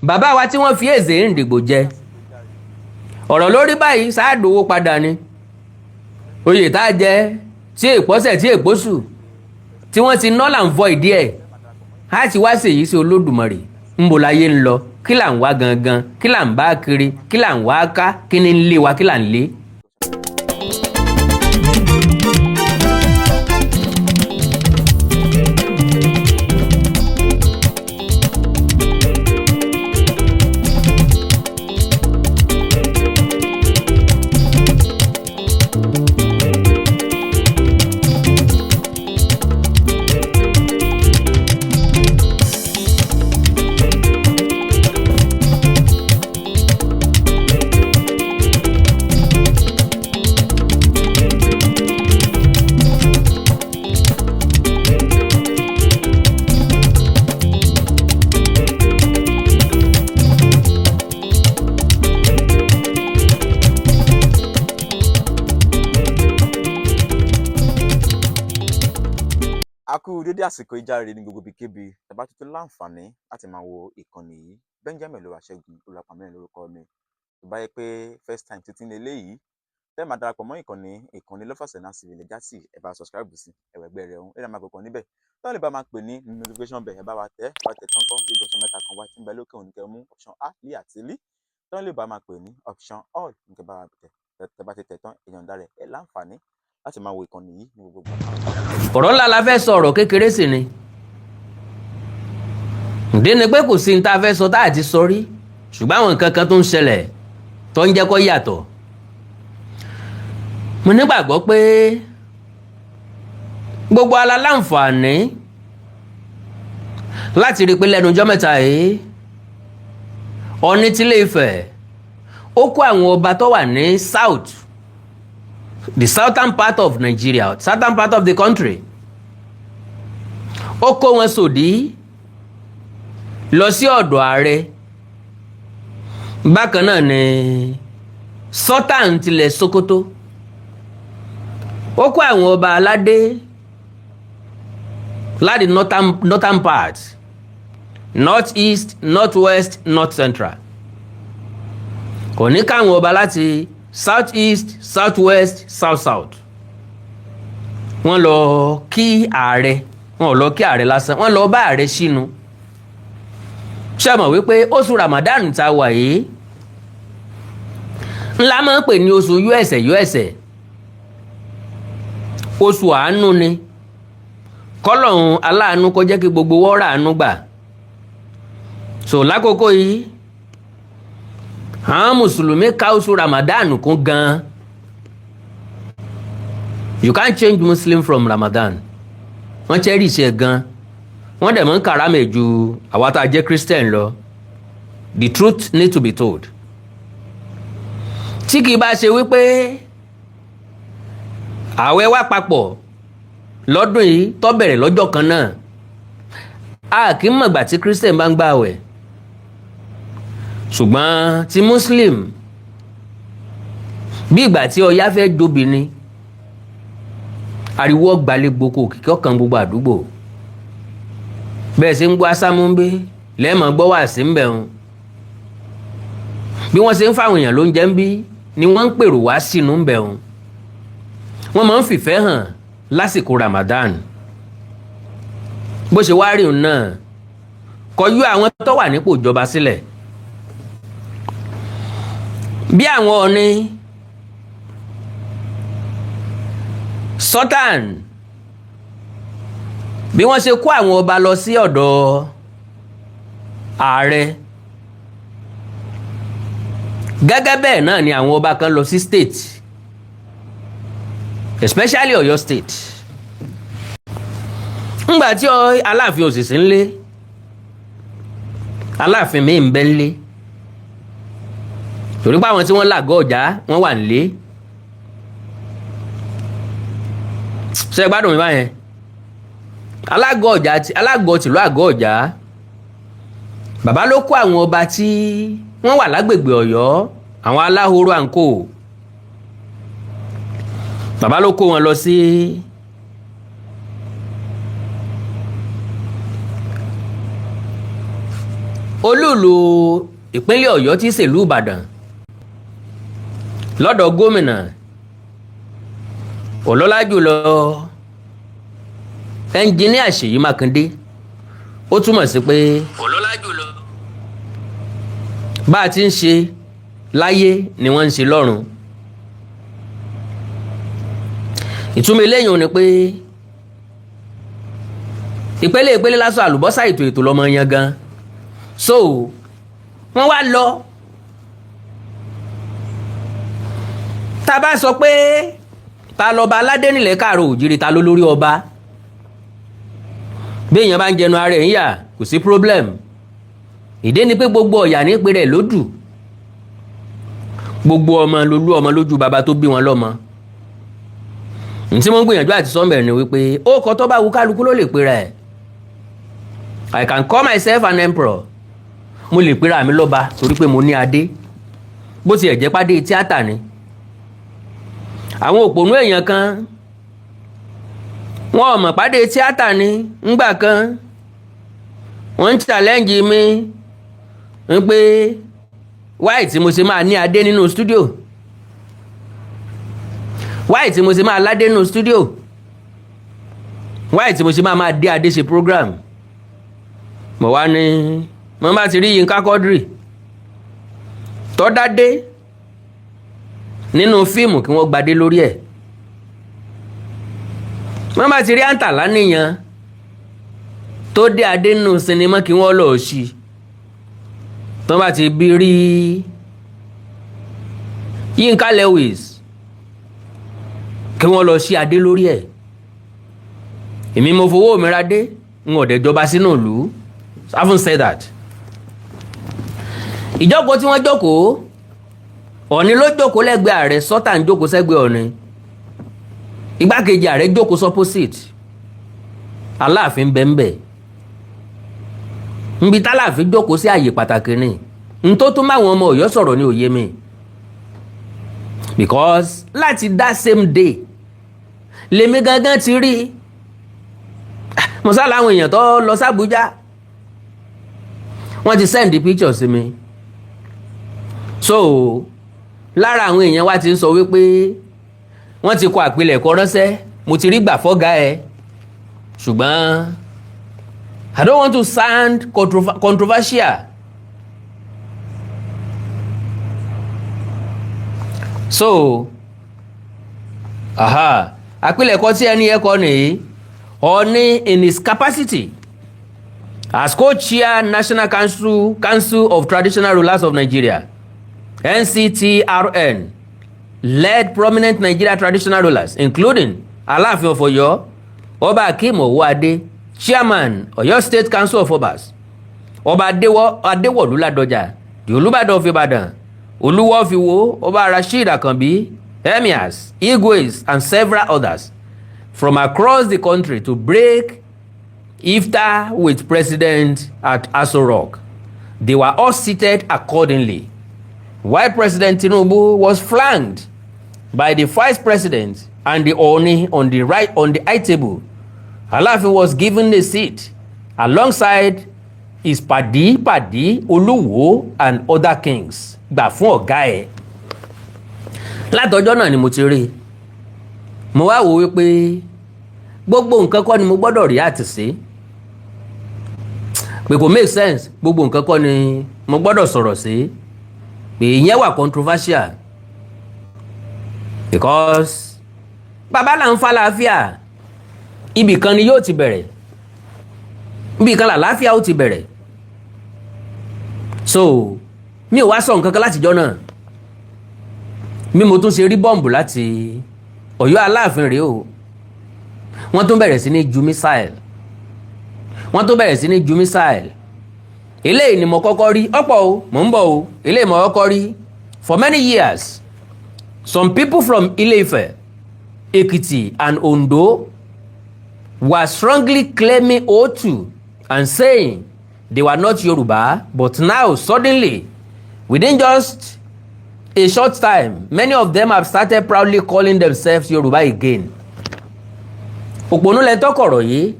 bàbá wa tí wọ́n fi èzè Indigbo jẹ ọ̀rọ̀ lórí báyìí sáàdówó padà ni oyè tá a jẹ tí èpọ́sẹ̀ tí èpọ́sù tí wọ́n ti null and void díẹ̀ á ti wá ṣèyí sí Olódùmarè ńbo láyé ń lọ kí là ń wá gangan kí là ń bá kiri kí là ń wá ká kí ni ń lé wa kí là ń lé. A kú dédé àsìkò ìjáre ní gbogbo ibikíbi tàbá tuntun láǹfààní láti máa wo ìkànnì yìí. Benjamin Olúwaṣẹ́gun Olúwapamẹ́rin lórúkọ mi. Tó bá yẹ pé first time títí ní eléyìí tẹ́ máa darapọ̀ mọ́ ìkànnì lọ́fọ̀ọ̀sẹ̀ náà sì lè já sí ẹ bá subscribe sí ẹ̀wẹ̀gbẹ́ rẹ̀ ọ̀hún ẹ̀rọ máa kọ̀ọ̀kan níbẹ̀. Tó lè bá máa pè ní notification bell ẹ bá wa tẹ̀ tán kọ́ ìgbọ̀nsẹ̀ mẹ́ta kan wá tí ń bẹ lókè òun kẹ́ mú option a lé àti lí. Tó lè bá máa pè ní option all nǹkan bá wa tẹ̀ bá ti tẹ̀ tán ìyọ̀ǹda rẹ̀ ẹ̀ láǹfààní láti máa wo ìkànnì yìí ní gbogbo. ọ̀rọ̀ ńlá la fẹ́ sọ ọ̀rọ̀ kékeré sì ni ìdí ni pé kò sí ní tá a fẹ́ sọ tá a ti sọ rí ṣùgbọ́n àwọn nǹkan kan tó ń ṣẹlẹ̀ tó ń jẹ́ kó yàtọ̀ mo nígbàgbọ́ pé gbogbo ala láǹfààní láti rí i pé lẹ́nu ọjọ́ mẹ́ta yìí Ọọ̀ni tilé Ifẹ̀ ó kó àwọn ọba tó wà ní south the southern part of Nigeria southern part of the country ó kó wọn sòdí lọ sí ọ̀dọ̀ ààrẹ bákan náà ni sultan tilẹ̀ Sokoto ó kó àwọn ọba aládé láti northern part north east north west north central kò ní káwọn ọba láti south east south west south south wọ́n lọ kí ààrẹ wọ́n lọ kí ààrẹ lásán wọ́n lọ bá ààrẹ sínú ṣé mọ̀ wípé oṣù Ramadan tá wà yìí ńlá máa ń pè ní oṣù uẹsẹ oṣù àánú ni kọ́lọ́hún aláàánú kó jẹ́ kí gbogbo wọ́ọ̀rà àánú gbà so lákòókò yìí àwọn mùsùlùmí ká oṣù Ramadan kún gan you can't change Muslim from Ramadan wọ́n cherish ẹ̀ gan wọ́n dẹ̀ mọ́ ń kàrámẹ̀ ju àwa tá a jẹ́ Christian lọ the truth need to be told tí kì í bá ṣe wípé àwẹ̀ wá papọ̀ lọ́dún yìí tó bẹ̀rẹ̀ lọ́jọ́ kan náà a kì í mọ̀gbà tí Christian bá ń gbà àwẹ̀ ṣùgbọ́n tí Muslim bí ìgbà tí ọya fẹ́ jobi ni ariwo gbalẹ̀ gboko kìkì ọkàn gbogbo àdúgbò bẹ́ẹ̀ sì ń gbọ́ asámúmbé lẹ́ẹ̀mọ́ gbọ́ wà sí ń bẹ̀rùn bí wọ́n ṣe ń fáwọn èèyàn lóúnjẹ ń bí ni wọ́n ń pèrò wá sínú ń bẹ̀rùn wọ́n máa ń fìfẹ́ hàn lásìkò Ramadan bó ṣe wá rí òun náà kọjú àwọn tó wà nípò ìjọba sílẹ̀ bí àwọn Ọọ̀ni sultan bí wọ́n ṣe kó àwọn ọba lọ sí ọ̀dọ̀ ààrẹ gẹ́gẹ́ bẹ́ẹ̀ náà ni àwọn ọba kan lọ sí state especially Ọ̀yọ́ state ńgbà tí Aláàfin òsìsì ńlé Aláàfin mi ń bẹ ńlé torí pé àwọn tí wọ́n làgọ́ ọ̀já wọ́n wà nílé ṣe gbádùn mi báyẹn alágọ̀ tìlú àgọ́ ọ̀já bàbá ló kó àwọn ọba tí wọ́n wà lágbègbè Ọ̀yọ́ àwọn aláhoro àǹkó bàbá ló kó wọn lọ sí olúùlú ìpínlẹ̀ Ọ̀yọ́ tí ṣèlú Ìbàdàn lọ́dọ̀ gómìnà ọlọ́lá jùlọ ẹnjìníà Ṣèyí Mákindé ó túmọ̀ sí pé ọlọ́lá jùlọ bá a ti ń ṣe láyé ni wọ́n ń ṣe lọ́run. ìtumọ̀ eléyìí ni pé ìpele lásán àlùbọ́sà ètò lọ́mọ yan gan so wọ́n wá lọ tá a bá sọ pé ta lọ́ba aládé nílẹ̀ káàró òjìrì ta ló lórí ọba bí èèyàn bá ń jẹnu ara ẹ̀ ń yà kò sí problem ìdí ni pé gbogbo ọ̀yà ní pé rẹ̀ lódù gbogbo ọmọ lolú ọmọ lójú bàbá tó bí wọn lọ́mọ ntí mo ń gbìyànjú àti sọ́mbẹ̀ ni wípé ó kọ́ tó bá wù kálukú ló lè pera ẹ̀ I can call myself an emperor mo lè pera mi lọ́ba torí pé mo ní adé bó tiẹ̀ jẹ́ pàdé tíátà ni àwọn òpònú èèyàn kan wọn ò mọ̀ pàdé tíátà ni ńgbà kan wọ́n ń challenge mi ń pé wáì tí mo ṣe máa ní adé nínú studio wáì tí mo ṣe máa ládé nínú studio wáì tí mo ṣe máa dé adé ṣe program mo wá ní mo bá ti rí Yínká Quadri tó dádé nínú fíìmù kí wọ́n gbadé lórí ẹ̀ mo bá ti rí Àǹtàlá nìyẹn tó dé adé nínú sinimá kí wọ́n lọ́ọ́ sí tó bá ti bí rí Yínká Lewis kí wọ́n lọ sí adé lórí ẹ̀ èmi mo fowó mi ra dé n ò dẹ̀ jọba sínú ìlú I haven't said that. ìjókòó tí wọ́n jókòó Ọ̀ọ̀ni ló jókòó lẹ́gbẹ̀ẹ́ ààrẹ sọ́tà ń jókòó sẹ́gbẹ̀ẹ́ Ọ̀ọ̀ni igbákejì ààrẹ jókòó sọ́pọ́sìtì Aláàfin bẹ́ńbẹ́ nbí tálàfin jókòó sí àyè pàtàkì ni n tó tún máwọn ọmọ Ọ̀yọ́ sọ̀rọ̀ ní òye mi because láti that same day lèmi gangan ti rí mọ̀sálà àwọn èèyàn tó lọ sábújá wọ́n ti send the pictures sí mi so lára àwọn èèyàn wa ti ń sọ wípé wọ́n ti kọ àpilẹ̀kọ ránṣẹ́ mo ti rí gbà fọ́gá ẹ ṣùgbọ́n I don't want to sound controversial so àpilẹ̀kọ tí ẹni yẹn kọ nìyí Ọọ̀ni in his capacity as co-chair National Council of Traditional Rulers of Nigeria NCTRN led prominent Nigeria traditional rulers including Alaafin of Oyo, Ọba Akeem Owoade, Chairman Oyo State Council of Obas, Ọba Adewolu Ladoja, the Olúbàdàn of Ìbàdàn, Olúwo of Ìwó, Ọba Rasheed Akanbi, Emirs, Igwes and several others from across the country to break iftar with President at Aso Rock. They were all seated accordingly, while President Tinubu was flanked by the Vice President and the Ooni on the high table. Alaafin was given a seat alongside his padi Olúwo and other kings. Gbà fún ọ̀gá ẹ̀. Látọjọ́ náà ni mo ti rí. Mo wá wò wípé gbogbo nǹkan kọ́ ni mo gbọ́dọ̀ react sí. Pé kò make sense gbogbo nǹkan kọ́ ni mo gbọ́dọ̀ sọ̀rọ̀ sí. Pé ìyẹn wà controversial. Because bàbá là ń fa àlàáfíà ibì kan ni yóò ti bẹ̀rẹ̀. Ibì kan làlàáfíà ó ti bẹ̀rẹ̀. So mi ò wá sọ nǹkan kan látijọ́ náà. Bí mo tún ṣe rí bọ́ǹbù láti Ọ̀yọ́ Aláàfin rèé o. Wọ́n tún bẹ̀rẹ̀ sí ní ju missile. Eléyìí ni mo kọ́kọ́ rí ọ̀pọ̀ o mò ń bọ̀ o eléyìí mo kọ́kọ́ rí. For many years some people from Ile-Ife, Ekiti and Ondo were strongly claiming Otu and saying they were not Yoruba, but now suddenly within just a short time many of them have started proudly calling themselves Yoruba again. Òpònú lẹ tọkọ̀rọ̀ yìí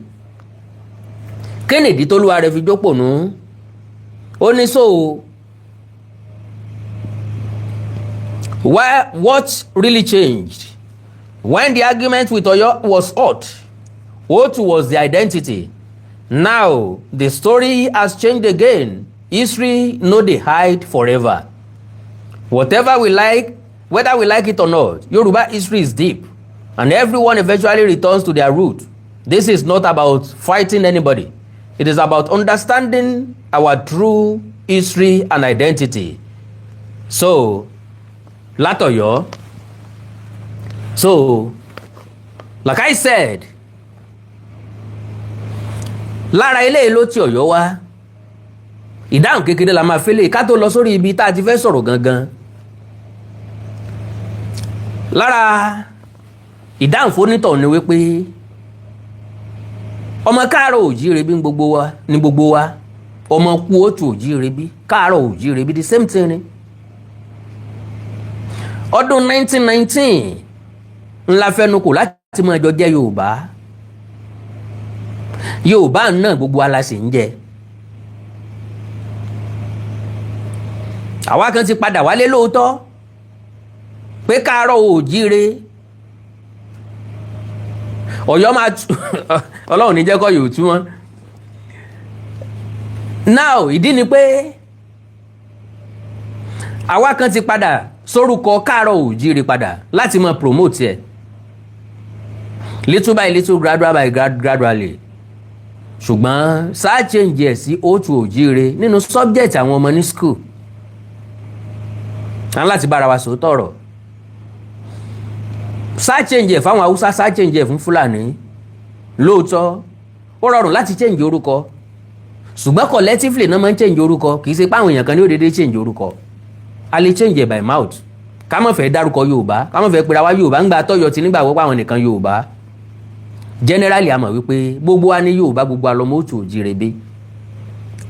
Kennedy Tolúwa rẹ̀ fi jópònú Only so, what really changed? When the argument with Oyo was hot, what was the identity? Now, the story has changed again. History no dey hide forever. Whatever we like, whether we like it or not, Yoruba history is deep, and everyone eventually returns to their root. This is not about fighting anybody. It is about understanding our true history and identity. So, Latoyo. So, like I said, lára ilé ló ti Ọ̀yọ́ wá. Ìdáhùn kékeré la máa fẹ́lẹ̀ ká tó lọ sórí ibi tá a ti fẹ́ sọ̀rọ̀ gangan. Lára ìdáhùn fónítọ̀ ni wípé ọmọ káàárọ̀ òjíire bí ní gbogbo wa, ọmọ kú òtù òjíire bí káàárọ̀ òjíire bí the same thing ni. Ọdún 1919 ńlá fẹnukò láti mọ ẹjọ́ jẹ́ Yorùbá. Yorùbá náà gbogbo wa la sì ń jẹ. Àwa kan ti padà wálé lóòótọ́ pé káàárọ̀ òjíire Ọ̀yọ́ máa Ọlọ́run ní jẹ́ kọ́ yóò tú wọn. Now ìdí ni pé àwa kan ti padà sórúkọ káàárọ̀ òjíire padà láti máa promote ẹ̀ little by little, gradually. Ṣùgbọ́n sáà change ẹ̀ sí òtù òjíire nínú subject àwọn ọmọ ní school. À ń láti bára wa sòótọ́ ọ̀rọ̀. Sáà change ẹ̀ fáwọn Haúsá, sáà change ẹ̀ fún Fúlàní. Lóòótọ́ ó rọrùn láti change orúkọ, ṣùgbọ́n collectively náà máa ń change orúkọ, kì í ṣe pé àwọn èèyàn kan ní ó dédé change orúkọ. A lè change ẹ̀ by mouth. Ká má fẹ́ dárúkọ Yorùbá, ká má fẹ́ pera wa Yorùbá ń gba tọ́yọ̀ tí nígbà wọ́pọ̀ àwọn nìkan Yorùbá. Generally a mọ̀ wípé gbogbo wa ní Yorùbá, gbogbo alọ́mọ òtù òjíire bí.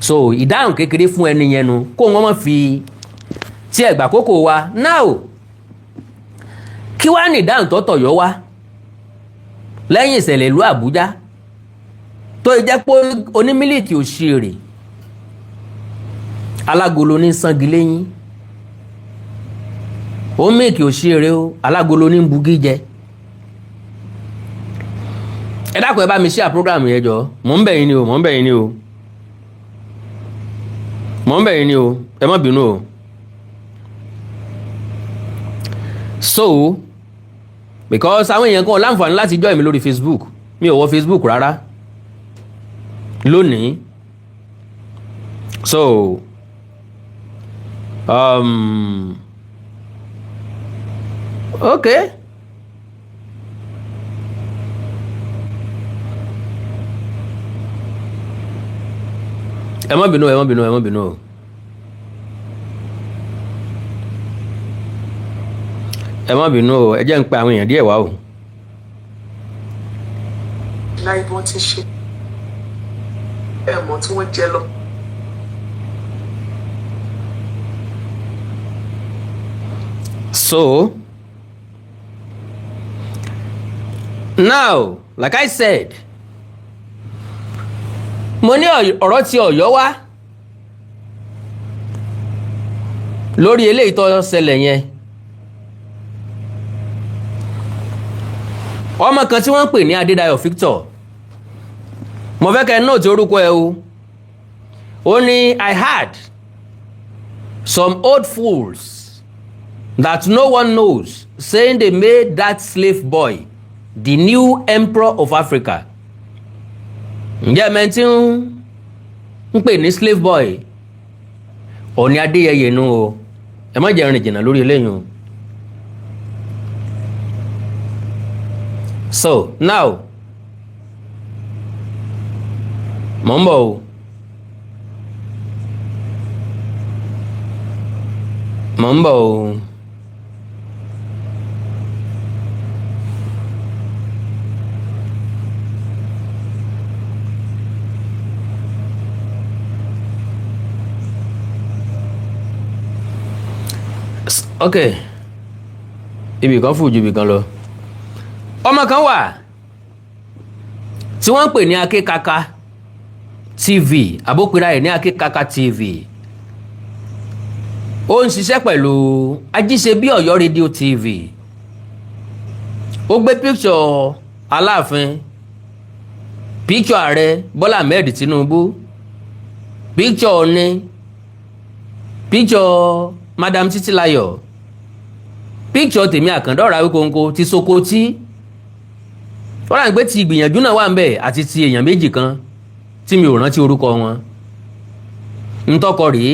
So ìdáhùn kékeré fún ẹni yẹn nu kó wọ́n má fi tí ẹ̀gbà kókó wa. Now kí wá ní ìdáhùn tó tọ̀yọ́ wá lẹ́yìn ìṣẹ̀lẹ̀ ìlú Àbújá tó jẹ́ pé onímílíkì òṣèré alágolo ní sangi lẹ́yìn, ó mèkì òṣèré o, alágolo ní bugi jẹ. Ẹ dákun ẹ bá mi share program yẹn jọ, mò ń bẹ̀ yín ni o, ẹ má bínú o. So because àwọn èèyàn kan láǹfààní láti join mi lórí Facebook, mi ò wọ Facebook rárá lónìí. So okay, ẹ má bínú. Ẹ má bínú o, ẹ jẹ́ ń pe àwọn èèyàn díẹ̀ wá o. láì bí wọ́n ti ṣe ẹ̀mọ́ tí wọ́n jẹ lọ. So now, like I said, mo ní ọ̀rọ̀ tí Ọ̀yọ́ wá lórí eléyìí tó ṣẹlẹ̀ yẹn. Ọmọ kan tí wọ́n ń pè ní Adédayọ̀ Victor, mo fẹ́ kẹ́ note orúkọ ẹ o. Ó ní I heard some old fools that no one knows saying they made that slave boy the new emperor of Africa. Ǹjẹ́ ẹ̀mẹ́ tí ń pè ní slave boy Ọ̀ọ̀ni Adéyẹyè nù o, ẹ má jẹ́ rìn jìnnà lórí eléyìí o. So now mò ń bọ̀ o, okay, ibì kan fún ju ibì kan lọ. Ọmọ kan wà tí wọ́n ń pè ní Akékaka TV, àbópera ẹ̀ ní Akékaka TV. ó ń ṣiṣẹ́ pẹ̀lú ajíṣebí Ọ̀yọ́ rédíò TV. Ó gbé picture Alaafin, picture ààrẹ Bọ́lá Ahmed Tinubu, picture Ọọ̀ni, picture Madam Títílayọ̀, picture Tèmi Àkàndọ́rà Wíkóńkó ti Sokoti. Wọ́n rà ń gbé ti ìgbìyànjú náà wà ń bẹ̀ àti ti èèyàn méjì kan tí mi ò rántí orúkọ wọn. ń tọkọ rèé,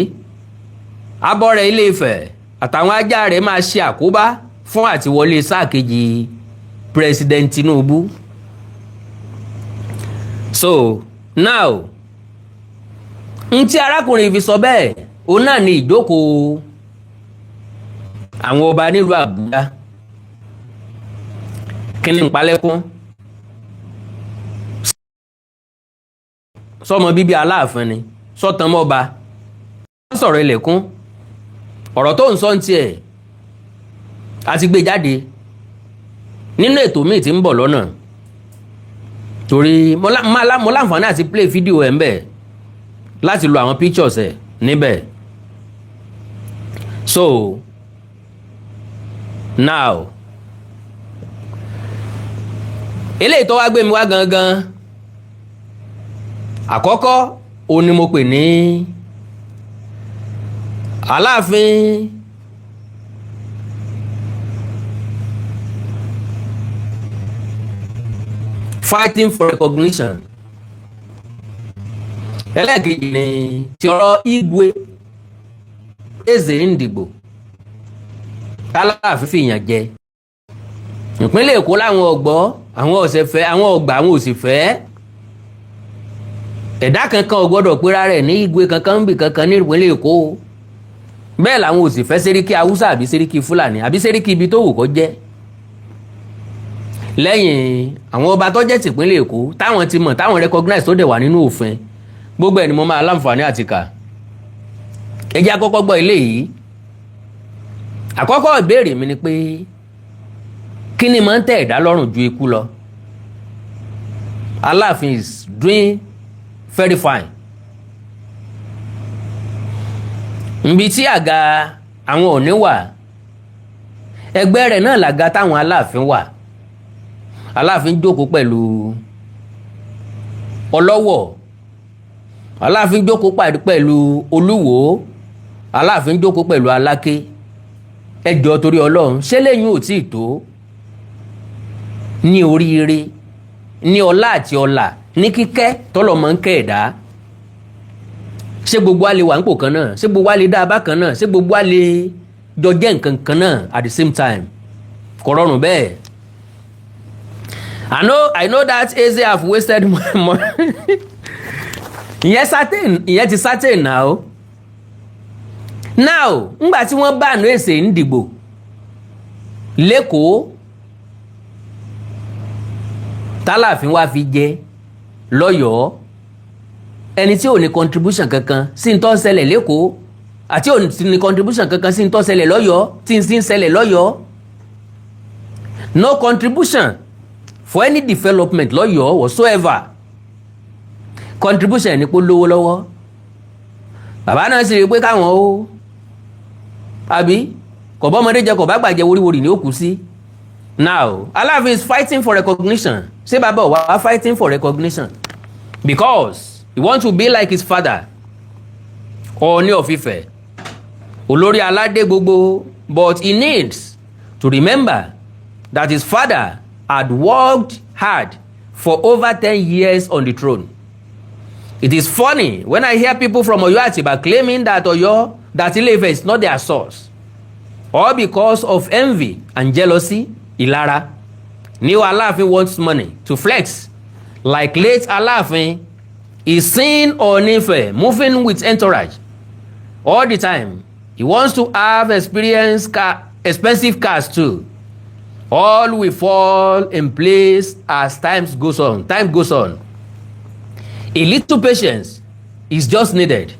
abọ́rẹ̀ Ilé Ifẹ̀ àtàwọn ajá rẹ̀ máa ṣe àkóbá fún àtiwọlé sáà kejì President Tinubu. So now n tí arákùnrin fi sọ bẹ́ẹ̀ òun náà ni ìjókòó àwọn ọba nílùú Àbújá. Kí ni ìpalẹ́kún? Sọmọ bíbí Aláàfin ni sọ́tàn mọ́ba. Wọ́n sọ̀rọ̀ ilẹ̀kùn ọ̀rọ̀ tó ń sọ ń tiẹ̀ àti gbé jáde nínú ètò míì tí ń bọ̀ lọ́nà, torí mo láǹfààní àti play fídíò ẹ̀ ń bẹ̀ láti lo àwọn pictures ẹ̀ níbẹ̀. So now eléyìí tó wá gbé mi wá gangan àkọ́kọ́ òun ni mo pè ní Alaafin fighting for recognition. Ẹlẹ́ẹ̀kejì ni ti ọ̀rọ̀ Igwe Eze Indigbo Alaafin fìyàn jẹ. Ìpínlẹ̀ Èkó láwọn ọ̀gbọ́ àwọn ọ̀sẹ̀ fẹ́ àwọn ọgbà àwọn òsì fẹ́. Ẹ̀dá kankan ò gbọ́dọ̀ pera rẹ̀ ní Igwe kankan ń bì kankan ní ìpínlẹ̀ Èkó. Bẹ́ẹ̀ làwọn òsì fẹ́ Sẹ́ríkì Haúsá àbí Sẹ́ríkì Fúlàní àbí Sẹ́ríkì ibi tó wù kó jẹ́. Lẹ́yìn àwọn ọba tó jẹ́ tìpínlẹ̀ Èkó táwọn ti mọ̀ táwọn recognize tó dẹ̀ wà nínú òfin, gbogbo ẹ̀ ni mo máa láǹfààní àti kà. Ẹ jẹ́ àkọ́kọ́ gbọ́ ilé yìí. Àkọ́kọ́ ìbéèrè mi ni pé kí ni máa ń tẹ́ ẹ̀dá lọ́rùn ju ikú lọ? Alaafin is doing very fine. Nbi tí àga àwọn Ọọ̀ni wà, ẹgbẹ́ rẹ̀ náà làga táwọn Alaafin wà. Alaafin jókòó pẹ̀lú Ọlọ́wọ̀, Alaafin jókòó pẹ̀lú Olúwo, Alaafin jókòó pẹ̀lú Aláké. Ẹ jọ̀ọ́ torí Ọlọ́run, ṣé lẹ́yìn ò tí ì tó? Ní oríire, ní ọlá àti ọlà, ní kíkẹ́ tọ́lọ̀ máa ń kẹ́ ẹ̀dá. Ṣé gbogbo wa lè wà nípò kan náà? Ṣé gbogbo wa lè dá abá kan náà? Ṣé gbogbo wa lè jọ jẹ́ nǹkan kan náà at the same time? Kò rọrùn bẹ́ẹ̀. I know that Eze have wasted money. Ìyẹn ti certain now. Now, ńgbà tí wọ́n bá àánú Eze Indigbo lẹ́kọ̀ọ́, t'Alaafin wá fi jẹ lọ́yọ̀ọ́, ẹni tí ò ní contribution kankan sí ń tó ṣẹlẹ̀ lẹ́kọ̀ọ́ àti ò ní contribution kankan sí ń tó ṣẹlẹ̀ lọ́yọ̀ọ́ tí ń sí ń ṣẹlẹ̀ lọ́yọ̀ọ́. No contribution for any development lọ́yọ̀ọ́ whatsoever. Contribution ní pé lówó lọ́wọ́. Bàbá náà sì rí pé káwọn ó àbí kò bá ọmọdé jẹ kò bá gbàjẹ wóríwórí ní ó kù sí. Now Alaafin is fighting for recognition. Ṣé bàbá wa fighting for recognition because he wants to be like his father Ọọ̀ni of Ifẹ̀, olórí aládé gbogbo, but he needs to remember that his father had worked hard for over 10 years on the throne. It is funny when I hear people from Owoade claiming that Ile Ife is not their source, all because of envy and jealousy. Ìlara. New Alaafin wants money to flex. Like late Alaafin is seen on Ife moving with entourage all the time. He wants to have expensive cars too. All will fall in place as time goes on. A little patience is just needed.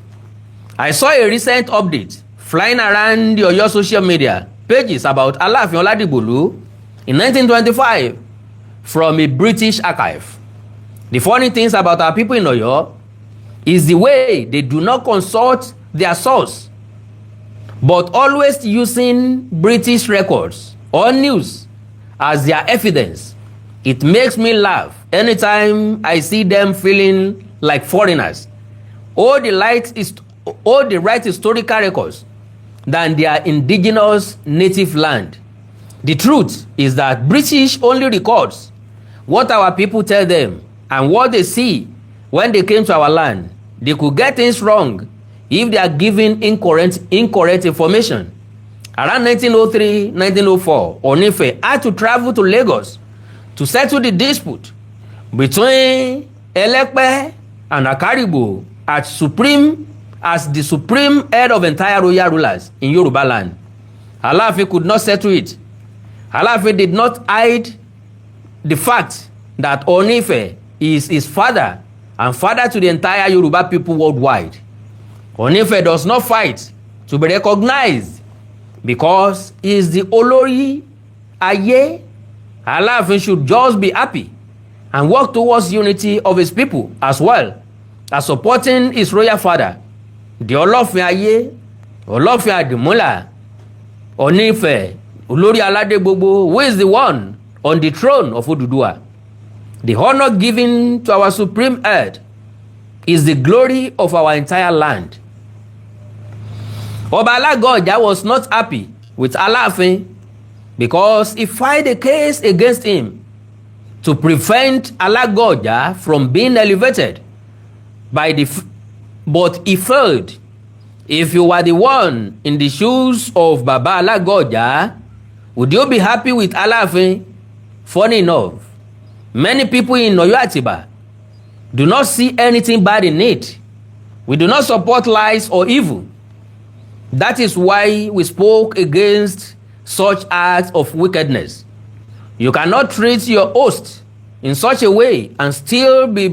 I saw a recent update flying around your social media pages about Alaafin Oladigbolu in 1925 from a British archive. The funny things about our people in Oyo is the way they do not consult their source. but always using British records or news as their evidence. It makes me laugh anytime I see them feeling like foreigners. All the right historical records than their indigenous native land. The truth is that British only records what our people tell them and what they see when they came to our land. They could get things wrong if they are given incorrect information. Around 1903-1904, Onife had to travel to Lagos to settle the dispute between Elepe and Akaribo as the supreme head of entire royal rulers in Yoruba land. Alaafin could not settle it. Alaafin did not hide the fact that Onife is his father and father to the entire Yoruba people worldwide. Onife does not fight to be recognized because he is the Olori Aye. Alaafin should just be happy and work towards unity of his people as well as supporting his royal father, the Alaafin Aye, Alaafin Adimula, Onife, Olori Alade Gbogbo, who is the one on the throne of Oduduwa. The honor given to our supreme head is the glory of our entire land. Oba Alagoja was not happy with Alaafin because he filed a case against him to prevent Alagoja from being elevated but he failed. If you were the one in the shoes of Baba Alagoja, would you be happy with Alaafin? Funny enough, many people in Oyo Atiba do not see anything bad in it. We do not support lies or evil. That is why we spoke against such acts of wickedness. You cannot treat your host in such a way and still be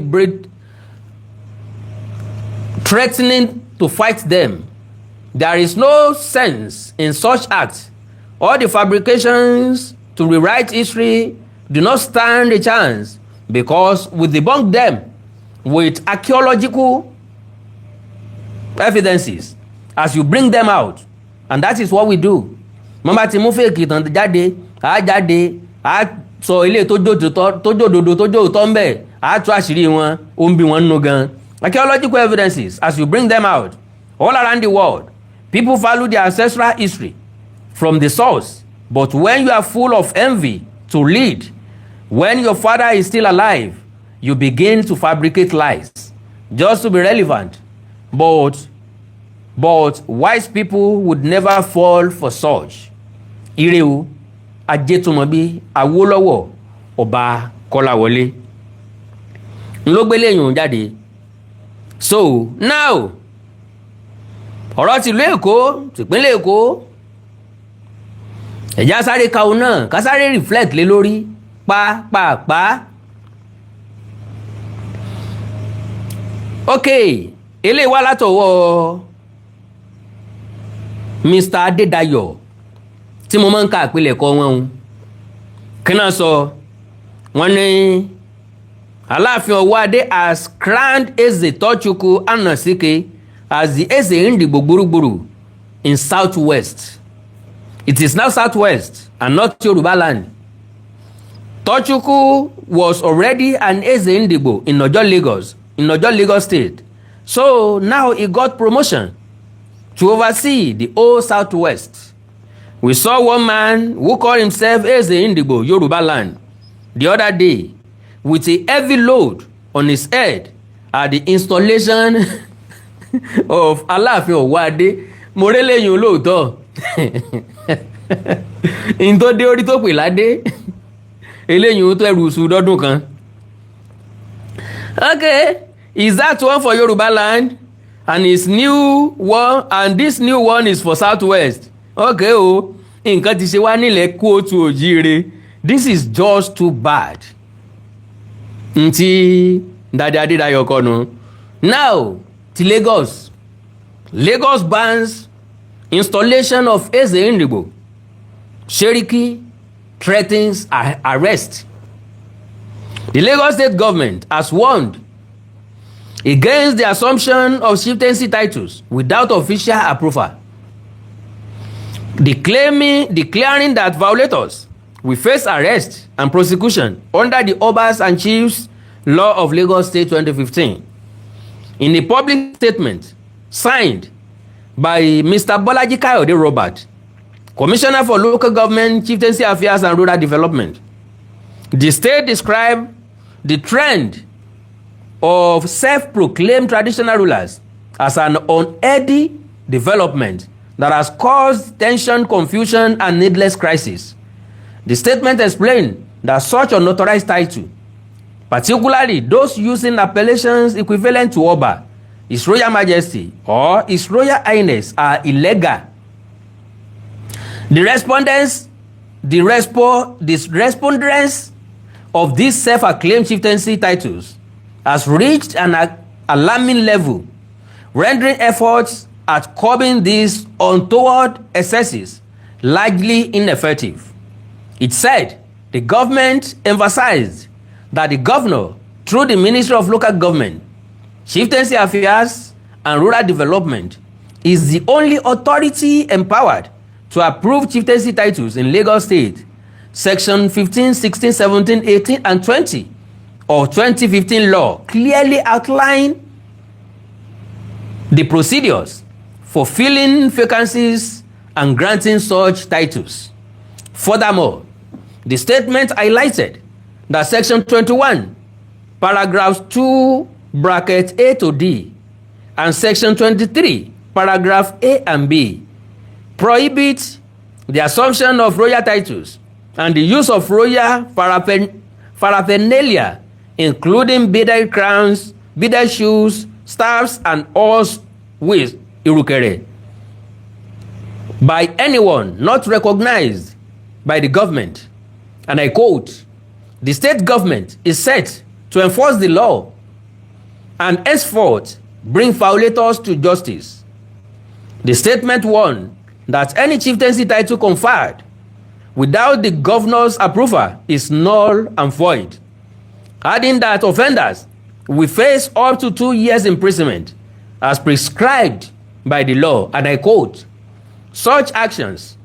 threatening to fight them. There is no sense in such acts. All the fabrications to rewrite history do not stand a chance because we debunk them with archaeological evidences as you bring them out, and that is what we do. Mama ti mú fake ìtàn jáde a sọ ilé tó jòdòdó tó jòótọ́ ń bẹ̀ a tú àṣírí wọn ó ń bí wọn nínú gan. Archaeological evidences as you bring them out all around the world. People value their ancestral history from the source, but when you are full of envy to lead, when your father is still alive, you begin to fabricate lies just to be relevant. But wise people would never fall for such. Ireu Ajetumobi Awolowo Ọba Kọ́láwọlé ló gbé léyìn jáde. So now ọ̀rọ̀ tìlú Èkó tìpínlẹ̀ Èkó ẹ̀já sáré kàwọn náà ká sáré reflect lé lórí pàápàá. Ok, eléyìí wá látọwọ́ Mr. Adédayọ̀ tí mo máa ń ka àpilẹ̀kọ wọn kí náà sọ wọ́n ní Alaafin Owoade has crowned Eze Tochukwu Anosike as the Eze Indigbo Gburugburu in Southwest. It is now Southwest and not Yoruba land. Tochukwu was already an Eze Indigbo in Ojo, Lagos State. So now he got promotion to oversee the whole Southwest. We saw one man who called himself Eze Indigbo Yoruba land the other day with a heavy load on his head at the installation of Alaafin Owoade. Morele yun lóòótọ́ in tó dé orí tó pè ládé eléyìn tó ẹrù sùn dọ́dún kan. Okay, is that one for Yoruba land and his new one, and this new one is for Southwest? Okay o, nǹkan ti ṣe wá nílẹ̀ kóòtù òjíire. This is just too bad. Ntí Dade Adédayọ̀ kọ́nu. Now ti Lagos bans installation of Eze Indigbo. Seriki threatens arrest. The Lagos state government has warned against the assumption of chieftaincy titles without official approval. declaring that violators will face arrest and prosecution under the Obas and Chiefs Law of Lagos State 2015. In a public statement signed by Mr. Bolaji Kayode Robert, Commissioner for Local Government, Chieftaincy Affairs and Rural Development, the state described the trend of self-proclaimed traditional rulers as an unhealthy development that has caused tension, confusion, and needless crisis. The statement explained that such unauthorized title, particularly those using appellations equivalent to Oba, His Royal Majesty, or His Royal Highness, are illegal. The respondents of these self-acclaimed chieftaincy titles has reached an alarming level, rendering efforts at curbing these untoward excesses largely ineffective. It said the government emphasized that the governor, through the Ministry of Local Government, Chieftaincy Affairs and Rural Development, is the only authority empowered to approve chieftaincy titles in Lagos State. Section 15, 16, 17, 18, and 20 of 2015 law clearly outline the procedures for filling vacancies and granting such titles. Furthermore, the statement highlighted that Section 21, paragraphs 2, bracket A to D, and Section 23, paragraph A and B, prohibit the assumption of royal titles and the use of royal paraphernalia, including beaded crowns, beaded shoes, staffs, and horse with irukere, by anyone not recognized by the government. And I quote, "The state government is set to enforce the law and henceforth bring violators to justice." The statement warned that any chieftaincy title conferred without the governor's approval is null and void, adding that offenders will face up to 2 years imprisonment as prescribed by the law. And I quote, "Such actions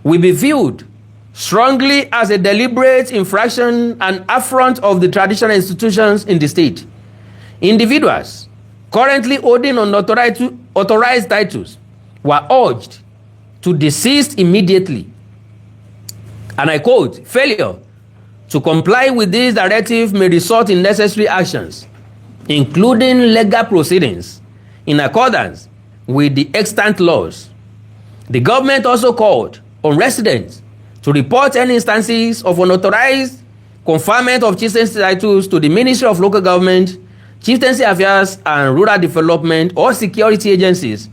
will be viewed strongly as a deliberate infraction and affront of the traditional institutions in the state. Individuals currently holding unauthorized titles were urged to desist immediately." And I quote, "Failure to comply with this directive may result in necessary actions, including legal proceedings, in accordance with the extant laws." The government also called on residents to report any instances of unauthorized conferment of chieftaincy titles to the Ministry of Local Government, Chieftaincy Affairs and Rural Development, or security agencies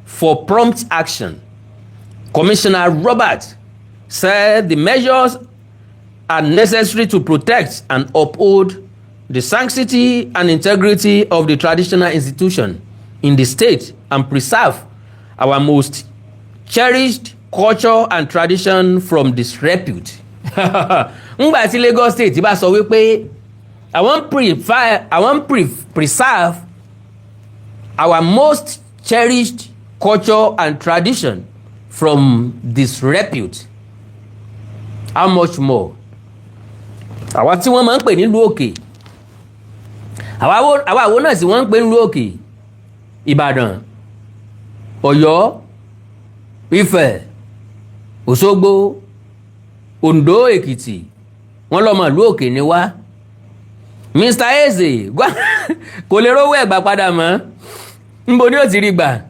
for prompt action. Commissioner Robert said the measures are necessary to protect and uphold the sanctity and integrity of the traditional institution in the state and preserve our most cherished culture and tradition from disrepute. Ngbà tí Lagos State bá sọ wípé I want preserve our most cherished culture and tradition from disrepute, how much more àwa tí wọ́n máa ń pè nílùú òkè, àwa àwo náà sì wọ́n ń pè nílùú òkè, Ìbàdàn, Ọ̀yọ́, Ifẹ̀, Òṣogbo, Oǹdó, Èkìtì, wọ́n lọ́mọ ìlú òkè ni wá. Mr. Eze kò lè rówó ẹ̀gbà padà mọ́, níbo ni ó ti rí gbà?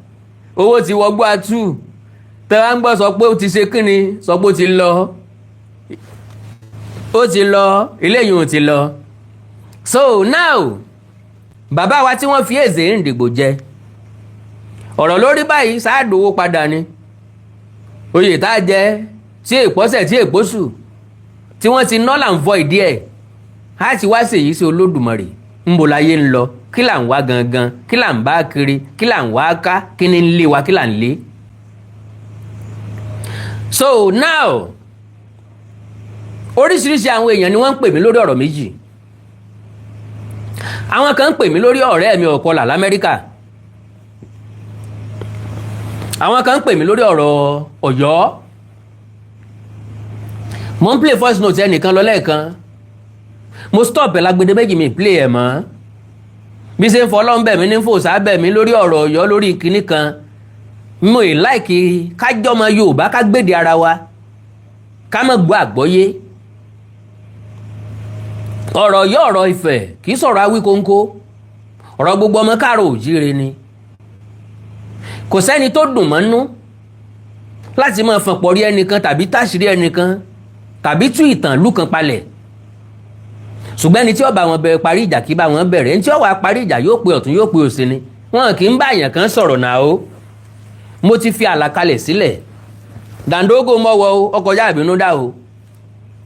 Owó ti wọgbó atú, tẹ́wà ń gbọ́ sọ pé ó ti ṣe kíni, sọ pé ó ti lọ, ilé yìí ò ti lọ. So now bàbá wa tí wọ́n fi Eze Indigbo jẹ, ọ̀rọ̀ lórí báyìí sáàdówó padà ni. Oyè tá jẹ tí èpọ́sẹ̀ tí èpọ́sù tí wọ́n ti null and void díẹ̀, á ti wá ṣèyí sí Olódùmarè. Ńbo láyé ń lọ, kí là ń wá gangan, kí là ń bá kiri, kí là ń wá ká, kí ni ń lé wa, kí là ń lé. So now oríṣiríṣi àwọn èèyàn ni wọ́n ń pè mí lórí ọ̀rọ̀ méjì. Àwọn kan ń pè mí lórí ọ̀rẹ́ mi ọ̀kọlà l'Amẹ́ríkà. àwọn kan ń pè mí lórí ọ̀rọ̀ Ọ̀yọ́ mo ń play voice note ẹnìkan lọ lẹ́ẹ̀kan mo stop ẹ̀ lágbede méjì mi play ẹ̀ mọ́ bí ṣe ń fọlọ́ ń bẹ̀ mí ní fòsà bẹ̀ mí lórí ọ̀rọ̀ Ọ̀yọ́ lórí kinní kan mo ì láìkí kájọ́mọ Yorùbá ká gbèdè ara wa ká mọ̀ gbọ́ àgbọ́yé ọ̀rọ̀ Ọ̀yọ́ ọ̀rọ̀ Ifẹ̀ kì í sọ̀rọ̀ Awíkóńkó ọ̀rọ̀ gbogbo ọmọ káàrọ̀ òjíire ni kò sẹ́ni tó dùn mọ́nú láti máa fọ̀pọ̀ rí ẹnìkan tàbí táṣìírí ẹnìkan tàbí tú ìtàn lù kan palẹ̀ ṣùgbọ́n ẹni tí ó bá wọn bẹ̀rẹ̀ parí ìjà kí bá wọn bẹ̀rẹ̀ ẹni tí ó wá parí ìjà yóò pe ọ̀tún yóò pe òsì ni wọn kì í bá èèyàn kan sọ̀rọ̀ náà o mo ti fi àlàkalẹ̀ sílẹ̀ dàńdógó mọ́wọ́ o ọkọjá ìbínú dá o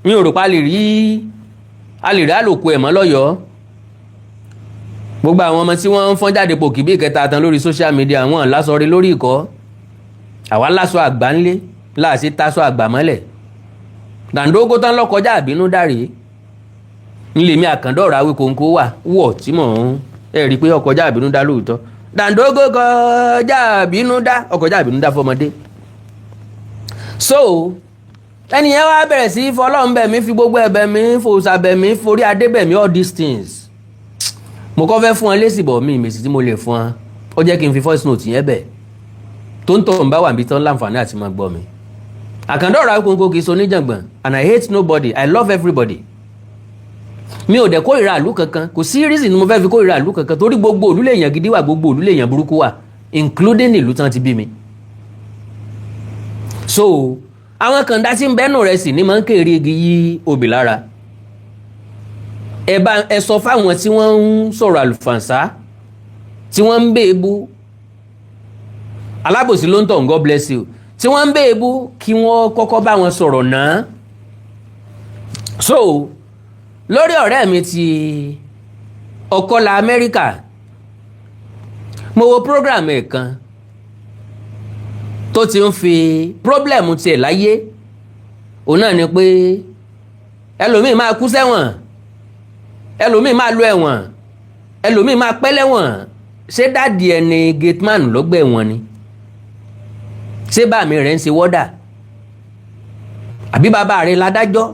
mi ò rò pa lè rí àlòkù ẹ̀ mọ́ lọ́yọ̀ọ́ gbogbo àwọn ọmọ tí wọ́n ń fọ́n jáde pòkì bí ìkẹta tán lórí social media wọn lásọrí lórí ìkọ́ àwa lásọ àgbà ńlé láàṣì tásọ àgbà mọ́lẹ̀ dàńdógó tán lọ́kọjá ìbínú dáre ńlẹ̀ mi àkàndọ̀rọ̀ Awíkóńkó wà wọ̀ tí mò ń rí pé ọkọjá ìbínú dá lóòótọ́ dàńdógó kọjá ìbínú dá ọkọjá ìbínú dá fọmọdé so ẹni yẹn wá bẹ̀rẹ̀ sí fọlọ́run bẹ̀ mí fi gbogbo ẹ̀bẹ̀ mi fòsà bẹ̀ mí forí adé bẹ̀ mí all these things mo kọ́ fẹ́ fún ọ lésì bọ̀ mí ìmèsì tí mo lè fún ọ ó jẹ́ kí n fi voice note yẹn bẹ̀ tó ń tọ̀ ń bá wà níbi tán láǹfààní àti máa gbọ́ mi àkàndọ̀rọ̀ Awíkóńkó kì í so níjàngbọ̀n and I hate nobody I love everybody mi ò dẹ̀ kórìíra ìlú kankan kò sí reason ni mo fẹ́ fi kórìíra ìlú kankan torí gbogbo ìlú lèèyàn gidi wà gbogbo ìlú lèèyàn burúkú wà including ìlú tán ti bí mi so àwọn kàndá tí ń bẹ́nu rẹ̀ sì ní máa ń kéré igi yí obì lára ẹ sọ fáwọn tí wọ́n ń sọ̀rọ̀ àlùfànṣá tí wọ́n ń bèébú alábòsí ló ń tọ̀ God bless you tí wọ́n ń bèébú kí wọ́n kọ́kọ́ bá wọn sọ̀rọ̀ náà so lórí ọ̀rẹ́ mi ti ọkọ́lá Amẹ́ríkà mo wo program ẹ̀ kan tó ti ń fi problem tiẹ̀ láyé òun náà ni pé ẹlòmíì máa kú sẹ́wọ̀n ẹlòmíì máa lọ ẹ̀wọ̀n ẹlòmíì máa pẹ́ lẹ́wọ̀n ṣé dáàdì ẹni gateman lọ́gbà ẹ̀wọ̀n ni ṣé bàmí rẹ̀ ń ṣe wọ́dà àbí bàbá rẹ̀ ládájọ́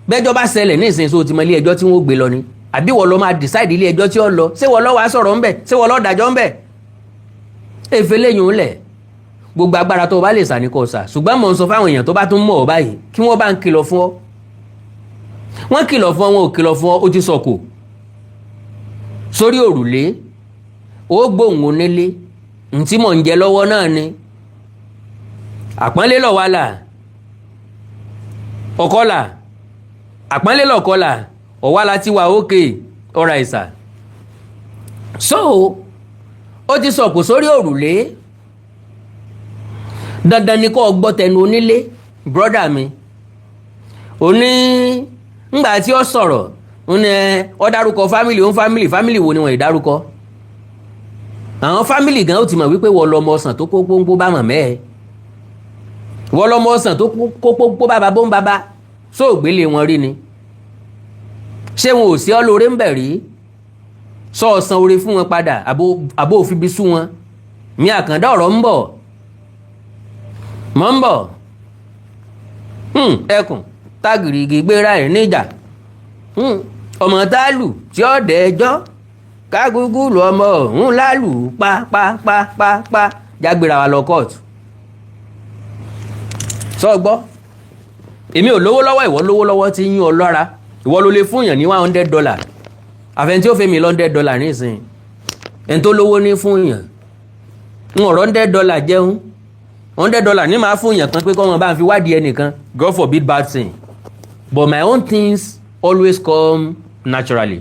bẹ́jọ́ bá ṣẹlẹ̀ ní ìsinsìnyí tó ti mọ ilé ẹjọ́ tí wọ́n gbé lọ ni àbí wọ́n lọ máa decide ilé ẹjọ́ tí ó lọ ṣé wọ́n lọ wá sọ̀rọ̀ ńbẹ̀ ṣé wọ́n lọ dájọ́ ńbẹ̀ èfè lẹ́yìn ó lẹ̀ gbogbo agbára tó o bá lè sà ní kò sà ṣùgbọ́n mò ń sọ fáwọn èèyàn tó bá tún mọ̀ ọ́ báyìí kí wọ́n bá ń kìlọ̀ fún ọ wọ́n kìlọ̀ fún ọ wọn ò kìlọ̀ fún ọ ó ti sọ̀kò sórí òrùlé ó gbóhùn onílé ntí mò ń jẹ lọ́wọ́ náà ni àpọ́nlé lọ̀ wá là ọ̀kọ́là àpọ́nlé lọ̀kọ́là ọ̀wá láti wà ókè ọ̀rà ìsà so ó ti sọ̀kò sórí òrùlé dandan ni kó gbọ́ tẹnu onílé brọ́dà mi ó ní ngbà tí ó sọ̀rọ̀ ó ní ó dárúkọ fámìlì wo ni wọ́n ìdárúkọ àwọn fámìlì gan ó ti mọ̀ wípé wọ́n lọ́mọ ọ̀sán tó kó pọ́npọ́ bá mọ̀ mẹ́ẹ̀ wọ́n lọ́mọ ọ̀sán tó kó pọ́npọ́ bá bá bó ń bàbá sóògbélé wọn rí ni ṣé wọn ò sí ọ lóore ń bẹ̀ rí sọ ọ̀sán oore fún wọn padà àbó òfin bí sú wọn mi àkàndá ọ̀rọ̀ ń bọ̀ mọ́ ń bọ̀ ẹkùn tágìrìgì gbéra ẹ̀ níjà ọmọ táàlù tí ó dẹ̀ ẹjọ́ kágúgú lu ọmọ ọ̀hún lálù pa jágbéra wa lọ kóòtù sọ gbọ́ èmi ò lówó lọ́wọ́ ìwọ lówó lọ́wọ́ tí yín ọ lọ́ra ìwọ ló lè fún yàn ní $100 àfẹn tí ó fẹ́ mi $100 nísìn ẹni tó lówó ní fún yàn ń ọ̀rọ̀ $100 jẹun $100 ní máa fún yàn kan pé kọ́ wọn bá ń fi wádìí ẹnìkan God forbid bad thing but my own things always come naturally